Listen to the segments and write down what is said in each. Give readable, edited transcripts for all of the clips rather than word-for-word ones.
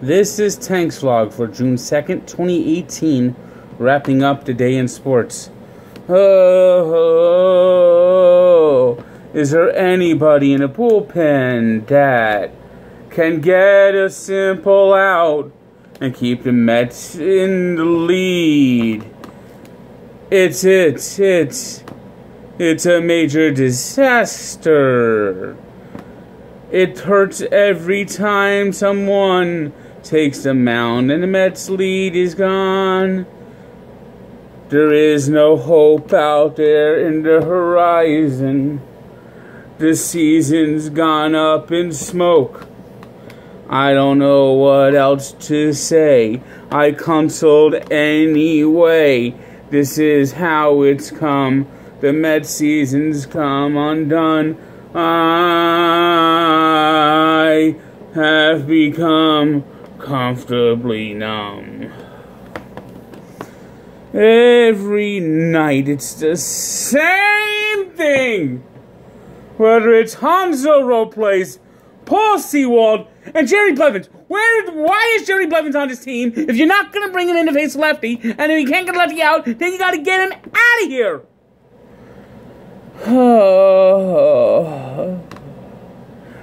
This is Tank's Vlog for June 2nd, 2018, wrapping up the day in sports. Oh, is there anybody in the bullpen that can get a simple out and keep the Mets in the lead? It's a major disaster. It hurts every time someone takes the mound and the Mets' lead is gone. There is no hope out there in the horizon. The season's gone up in smoke. I don't know what else to say. I canceled anyway. This is how it's come. The Mets season's come undone. I have become comfortably numb. Every night it's the same thing. Whether it's Hanzo Robles, Paul Sewald, and Jerry Blevins. Why is Jerry Blevins on this team if you're not going to bring him in to face lefty, and if you can't get lefty out, then you got to get him out of here?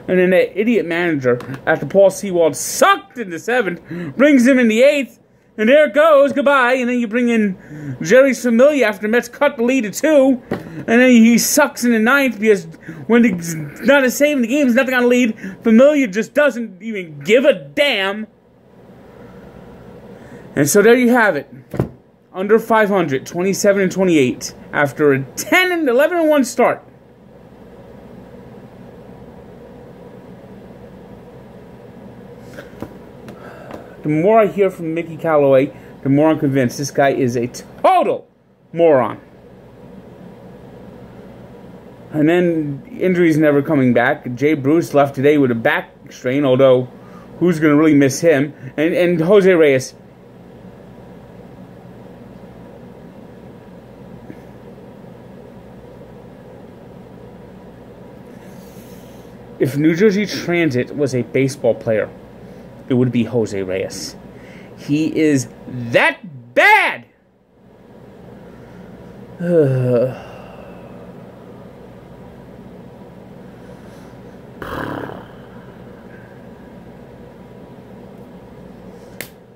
And then that idiot manager, after Paul Sewald sucked in the 7th, brings him in the 8th, and there it goes, goodbye. And then you bring in Jerry Familia after the Mets cut the lead to 2, and then he sucks in the 9th because when he's not as saving the game, there's nothing on the lead. Familia just doesn't even give a damn. And so there you have it. Under 500, 27-28, after a 11-1 start. The more I hear from Mickey Callaway, the more I'm convinced this guy is a total moron. And then injuries never coming back. Jay Bruce left today with a back strain, although who's going to really miss him? And Jose Reyes. If New Jersey Transit was a baseball player, it would be Jose Reyes. He is that bad! And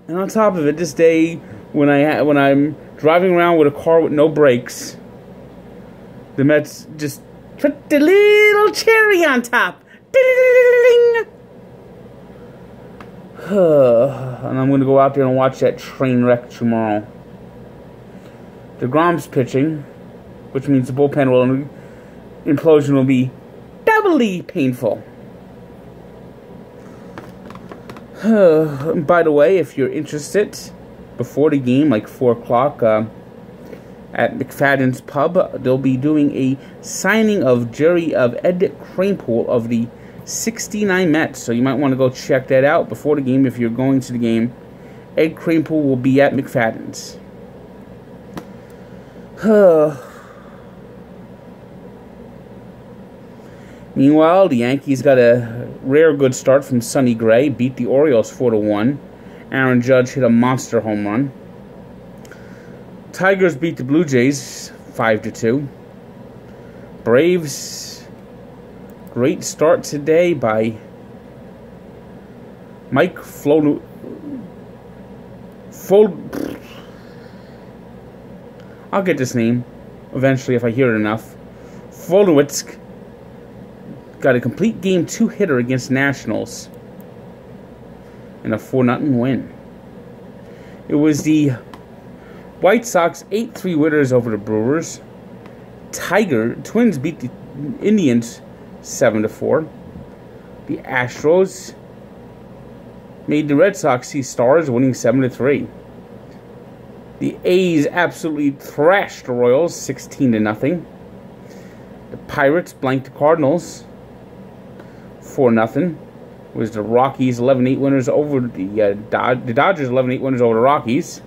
on top of it, this day, when I'm driving around with a car with no brakes, the Mets just put the little cherry on top. Ding! And I'm going to go out there and watch that train wreck tomorrow. DeGrom's pitching, which means the bullpen implosion will be doubly painful. By the way, if you're interested, before the game, like 4 o'clock, at McFadden's Pub, they'll be doing a signing of Ed Kranepool of the 69 Mets, so you might want to go check that out before the game if you're going to the game. Ed Kranepool will be at McFadden's. Meanwhile, the Yankees got a rare good start from Sonny Gray, beat the Orioles 4-1. Aaron Judge hit a monster home run. Tigers beat the Blue Jays 5-2. Braves, great start today by Mike I'll get this name eventually if I hear it enough. Folowitz got a complete game 2 hitter against Nationals in a 4-0 win. It was the White Sox 8-3 winners over the Brewers. Twins beat the Indians 7-4. The Astros made the Red Sox see stars, winning 7-3. The A's absolutely thrashed the Royals 16-0. The Pirates blanked the Cardinals 4-0. It was the Rockies 11-8 winners over the Dodgers 11-8 winners over the Rockies.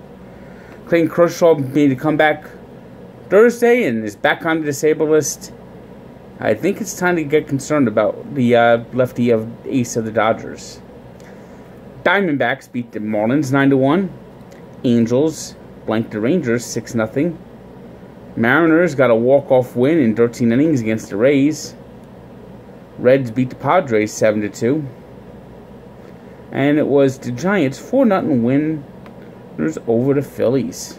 Clayton Kershaw made a comeback Thursday and is back on the disabled list. I think it's time to get concerned about the lefty of ace of the Dodgers. Diamondbacks beat the Marlins 9-1. Angels blanked the Rangers 6-0. Mariners got a walk-off win in 13 innings against the Rays. Reds beat the Padres 7-2. And it was the Giants 4-0 winners over the Phillies.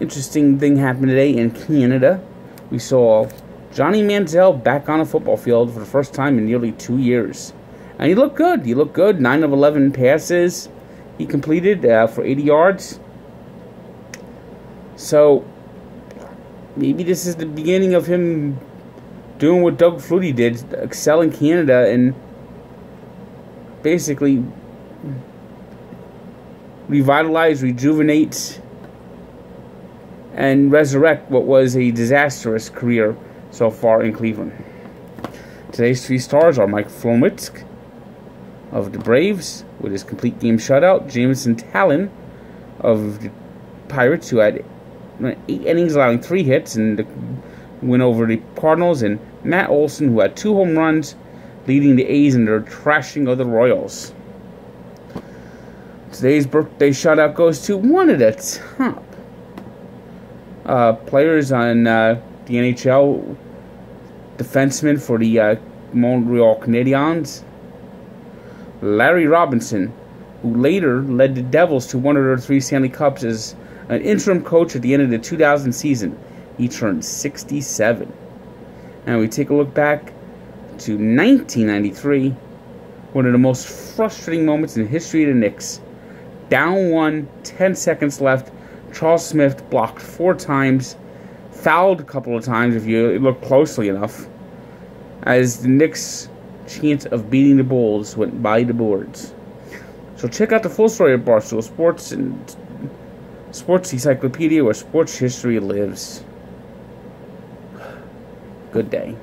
Interesting thing happened today in Canada. We saw Johnny Manziel back on a football field for the first time in nearly 2 years. And he looked good. 9 of 11 passes he completed for 80 yards. So, maybe this is the beginning of him doing what Doug Flutie did, excel in Canada and basically revitalize, rejuvenate, and resurrect what was a disastrous career so far in Cleveland. Today's 3 stars are Mike Flomitzk of the Braves with his complete game shutout, Jameson Talon of the Pirates, who had 8 innings allowing 3 hits and the win over the Cardinals, and Matt Olson, who had 2 home runs, leading the A's in their trashing of the Royals. Today's birthday shutout goes to one of the top players on the NHL, defenseman for the Montreal Canadiens, Larry Robinson, who later led the Devils to one of their 3 Stanley Cups as an interim coach at the end of the 2000 season. He turned 67. And we take a look back to 1993, one of the most frustrating moments in the history of the Knicks. Down 1, 10 seconds left. Charles Smith blocked 4 times, fouled a couple of times if you look closely enough, as the Knicks' chance of beating the Bulls went by the boards. So check out the full story of Barstool Sports and Sports Encyclopedia, where sports history lives. Good day.